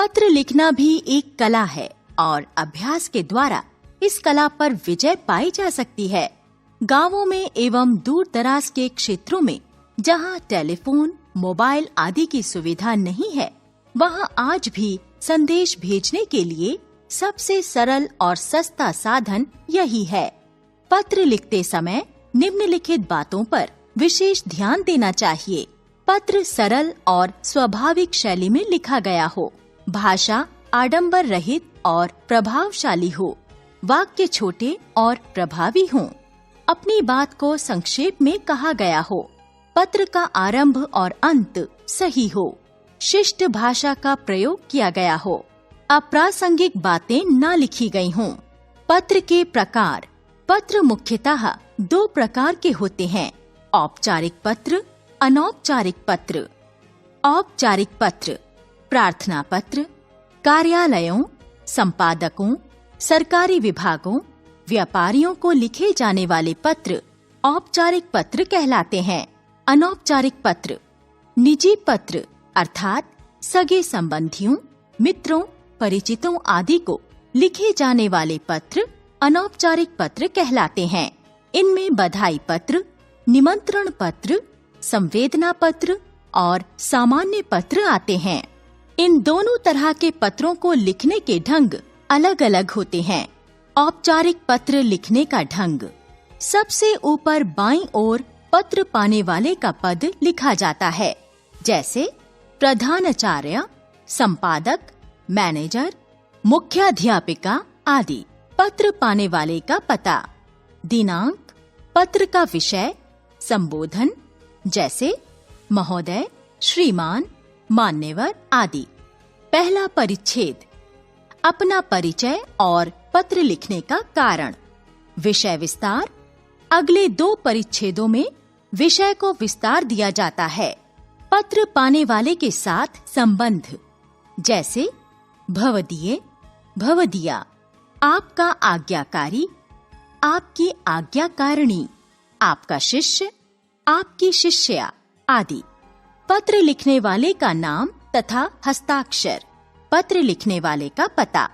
पत्र लिखना भी एक कला है और अभ्यास के द्वारा इस कला पर विजय पाई जा सकती है। गांवों में एवं दूर दराज के क्षेत्रों में जहां टेलीफोन, मोबाइल आदि की सुविधा नहीं है, वहां आज भी संदेश भेजने के लिए सबसे सरल और सस्ता साधन यही है। पत्र लिखते समय निम्नलिखित बातों पर विशेष ध्यान देना चाहिए। पत्र सरल और स्वाभाविक शैली में लिखा गया हो, भाषा आडंबर रहित और प्रभावशाली हो, वाक्य छोटे और प्रभावी हों, अपनी बात को संक्षेप में कहा गया हो, पत्र का आरंभ और अंत सही हो, शिष्ट भाषा का प्रयोग किया गया हो, अप्रासंगिक बातें न लिखी गई हों। पत्र के प्रकार। पत्र मुख्यतः 2 प्रकार के होते हैं, औपचारिक पत्र, अनौपचारिक पत्र। औपचारिक पत्र प्रार्थना पत्र, कार्यालयों, संपादकों, सरकारी विभागों, व्यापारियों को लिखे जाने वाले पत्र औपचारिक पत्र कहलाते हैं। अनौपचारिक पत्र निजी पत्र अर्थात सगे संबंधियों, मित्रों, परिचितों आदि को लिखे जाने वाले पत्र अनौपचारिक पत्र कहलाते हैं। इनमें बधाई पत्र, निमंत्रण पत्र, संवेदना पत्र और सामान्य पत्र आते हैं। इन दोनों तरह के पत्रों को लिखने के ढंग अलग अलग होते हैं। औपचारिक पत्र लिखने का ढंग। सबसे ऊपर बाईं ओर पत्र पाने वाले का पद लिखा जाता है, जैसे प्रधानाचार्य, संपादक, मैनेजर, मुख्याध्यापिका आदि। पत्र पाने वाले का पता। दिनांक, पत्र का विषय, संबोधन, जैसे महोदय, श्रीमान, मान्यवर आदि। पहला परिच्छेद, अपना परिचय और पत्र लिखने का कारण। विषय विस्तार, अगले 2 परिच्छेदों में विषय को विस्तार दिया जाता है। पत्र पाने वाले के साथ संबंध, जैसे भवदीय, भवदीया, आपका आज्ञाकारी, आपकी आज्ञाकारिणी, आपका शिष्य, आपकी शिष्या आदि। पत्र लिखने वाले का नाम तथा हस्ताक्षर, पत्र लिखने वाले का पता।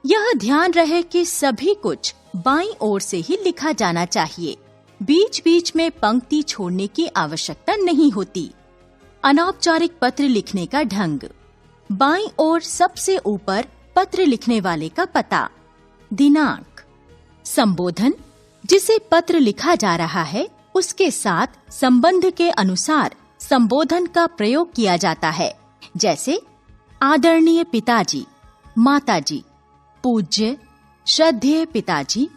यह ध्यान रहे कि सभी कुछ बाईं ओर से ही लिखा जाना चाहिए। बीच बीच में पंक्ति छोड़ने की आवश्यकता नहीं होती। अनौपचारिक पत्र लिखने का ढंग। बाईं ओर सबसे ऊपर पत्र लिखने वाले का पता। दिनांक, संबोधन, जिसे पत्र लिखा जा रहा है उसके साथ संबंध के अनुसार संबोधन का प्रयोग किया जाता है, जैसे आदरणीय पिताजी, माताजी, पूज्य, श्रद्धेय पिताजी,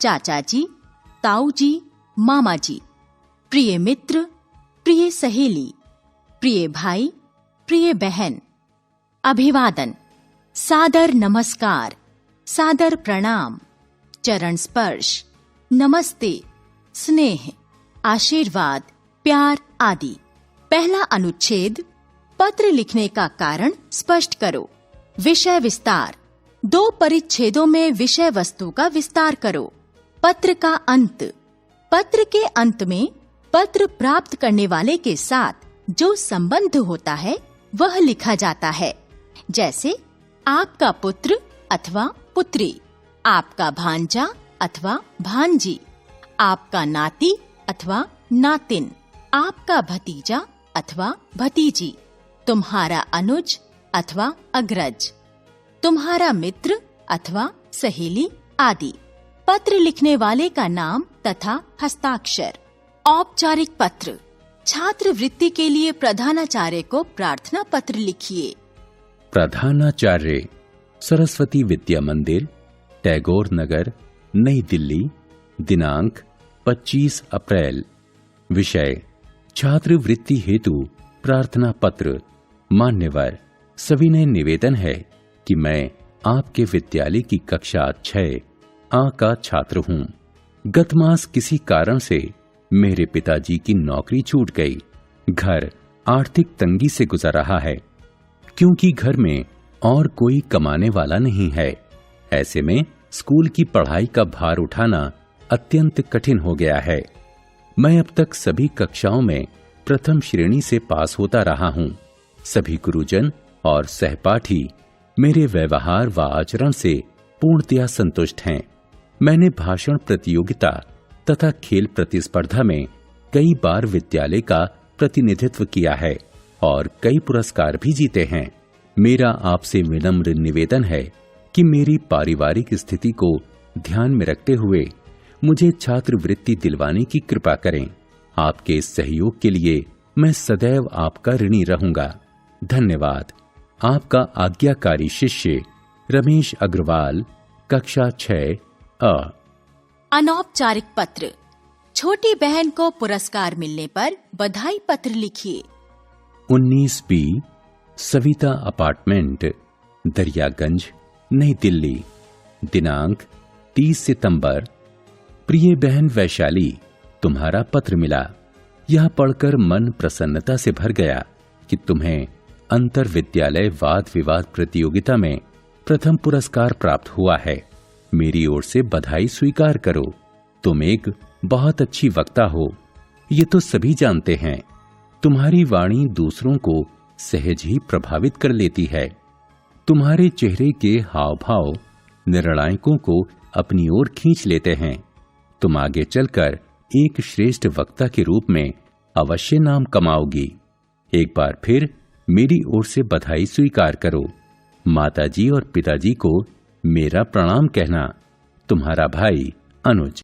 चाचाजी, ताऊजी, मामाजी, प्रिय मित्र, प्रिय सहेली, प्रिय भाई, प्रिय बहन। अभिवादन, सादर नमस्कार, सादर प्रणाम, चरण स्पर्श, नमस्ते, स्नेह, आशीर्वाद, प्यार आदि। पहला अनुच्छेद, पत्र लिखने का कारण स्पष्ट करो। विषय विस्तार, 2 परिच्छेदों में विषय वस्तु का विस्तार करो। पत्र का अंत, पत्र के अंत में पत्र प्राप्त करने वाले के साथ जो संबंध होता है वह लिखा जाता है, जैसे आपका पुत्र अथवा पुत्री, आपका भांजा अथवा भांजी, आपका नाती अथवा नातिन, आपका भतीजा अथवा भतीजी, तुम्हारा अनुज अथवा अग्रज, तुम्हारा मित्र अथवा सहेली आदि। पत्र लिखने वाले का नाम तथा हस्ताक्षर। औपचारिक पत्र, छात्रवृत्ति के लिए प्रधानाचार्य को प्रार्थना पत्र लिखिए। प्रधानाचार्य, सरस्वती विद्या मंदिर, टैगोर नगर, नई दिल्ली। दिनांक 25 अप्रैल। विषय छात्रवृत्ति हेतु प्रार्थना पत्र। मान्यवर, सविनय निवेदन है कि मैं आपके विद्यालय की कक्षा 6 A का छात्र हूँ। गत मास किसी कारण से मेरे पिताजी की नौकरी छूट गई। घर आर्थिक तंगी से गुजर रहा है, क्योंकि घर में और कोई कमाने वाला नहीं है। ऐसे में स्कूल की पढ़ाई का भार उठाना अत्यंत कठिन हो गया है। मैं अब तक सभी कक्षाओं में प्रथम श्रेणी से पास होता रहा हूँ। सभी गुरुजन और सहपाठी मेरे व्यवहार व आचरण से पूर्णतया संतुष्ट हैं। मैंने भाषण प्रतियोगिता तथा खेल प्रतिस्पर्धा में कई बार विद्यालय का प्रतिनिधित्व किया है और कई पुरस्कार भी जीते हैं। मेरा आपसे विनम्र निवेदन है कि मेरी पारिवारिक स्थिति को ध्यान में रखते हुए मुझे छात्रवृत्ति दिलवाने की कृपा करें। आपके सहयोग के लिए मैं सदैव आपका ऋणी रहूंगा। धन्यवाद। आपका आज्ञाकारी शिष्य रमेश अग्रवाल, कक्षा 6 अ। अनौपचारिक पत्र। छोटी बहन को पुरस्कार मिलने पर बधाई पत्र लिखिए। 19 बी, सविता अपार्टमेंट, दरियागंज, नई दिल्ली। दिनांक 30 सितंबर। प्रिय बहन वैशाली, तुम्हारा पत्र मिला। यह पढ़कर मन प्रसन्नता से भर गया कि तुम्हें अंतर विद्यालय वाद विवाद प्रतियोगिता में प्रथम पुरस्कार प्राप्त हुआ है। मेरी ओर से बधाई स्वीकार करो। तुम एक बहुत अच्छी वक्ता हो, ये तो सभी जानते हैं। तुम्हारी वाणी दूसरों को सहज ही प्रभावित कर लेती है। तुम्हारे चेहरे के हाव भाव निर्णायकों को अपनी ओर खींच लेते हैं। तुम आगे चलकर एक श्रेष्ठ वक्ता के रूप में अवश्य नाम कमाओगी। एक बार फिर मेरी ओर से बधाई स्वीकार करो। माताजी और पिताजी को मेरा प्रणाम कहना। तुम्हारा भाई अनुज।